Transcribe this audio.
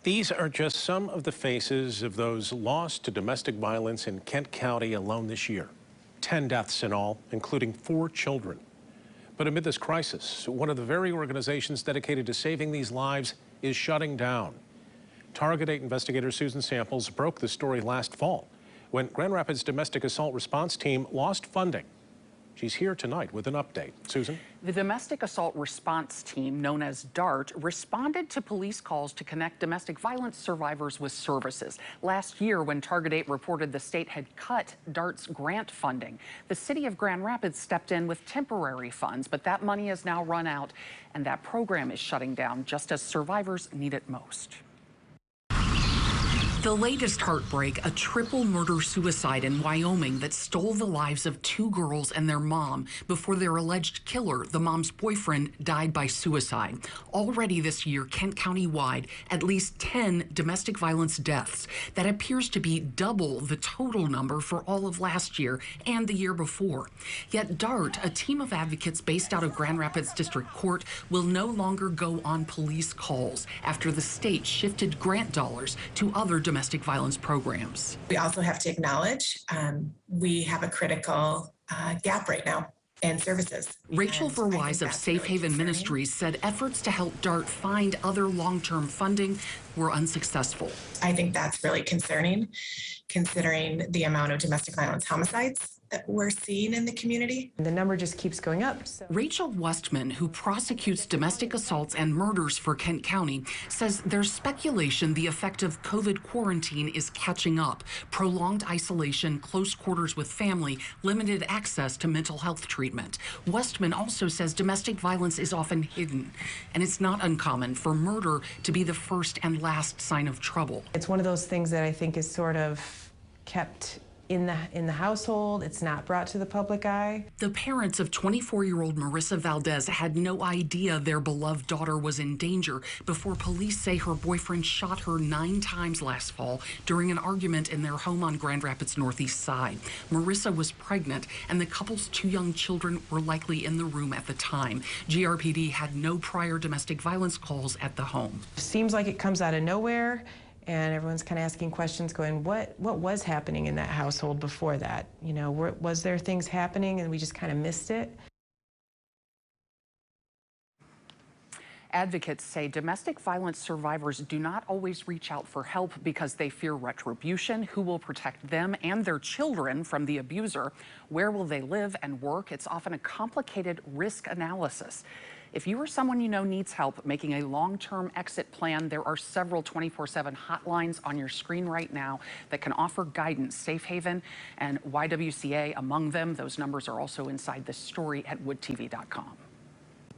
These are just some of the faces of those lost to domestic violence in Kent County alone this year. 10 deaths in all, including 4 children. But amid this crisis, one of the very organizations dedicated to saving these lives is shutting down. Target 8 investigator Susan Samples broke the story last fall when Grand Rapids Domestic Assault Response Team lost funding. She's here tonight with an update. Susan? The Domestic Assault Response Team, known as DART, responded to police calls to connect domestic violence survivors with services. Last year, when Target 8 reported the state had cut DART's grant funding, the city of Grand Rapids stepped in with temporary funds, but that money has now run out, and that program is shutting down just as survivors need it most. The latest heartbreak, a triple murder-suicide in Wyoming that stole the lives of 2 girls and their mom before their alleged killer, the mom's boyfriend, died by suicide. Already this year, Kent County-wide, at least 10 domestic violence deaths. That appears to be double the total number for all of last year and the year before. Yet DART, a team of advocates based out of Grand Rapids District Court, will no longer go on police calls after the state shifted grant dollars to other domestic violence programs. We also have to acknowledge we have a critical gap right now in services. Rachel Verwise of Safe Haven Ministries said efforts to help DART find other long-term funding were unsuccessful. I think that's really concerning, considering the amount of domestic violence homicides that we're seeing in the community. The number just keeps going up. Rachel Westman, who prosecutes domestic assaults and murders for Kent County, says there's speculation the effect of COVID quarantine is catching up. Prolonged isolation, close quarters with family, limited access to mental health treatment. Westman also says domestic violence is often hidden, and it's not uncommon for murder to be the first and last sign of trouble. It's one of those things that I think is sort of kept in the household. It's not brought to the public eye. The parents of 24-year-old Marissa Valdez had no idea their beloved daughter was in danger before police say her boyfriend shot her 9 times last fall during an argument in their home on Grand Rapids Northeast Side. Marissa was pregnant, and the couple's 2 young children were likely in the room at the time. GRPD had no prior domestic violence calls at the home. Seems like it comes out of nowhere, and everyone's kind of asking questions going, what was happening in that household before that? You know, was there things happening and we just kind of missed it? Advocates say domestic violence survivors do not always reach out for help because they fear retribution. Who will protect them and their children from the abuser? Where will they live and work? It's often a complicated risk analysis. If you or someone you know needs help making a long-term exit plan, there are several 24/7 hotlines on your screen right now that can offer guidance. Safe Haven and YWCA among them. Those numbers are also inside this story at woodtv.com.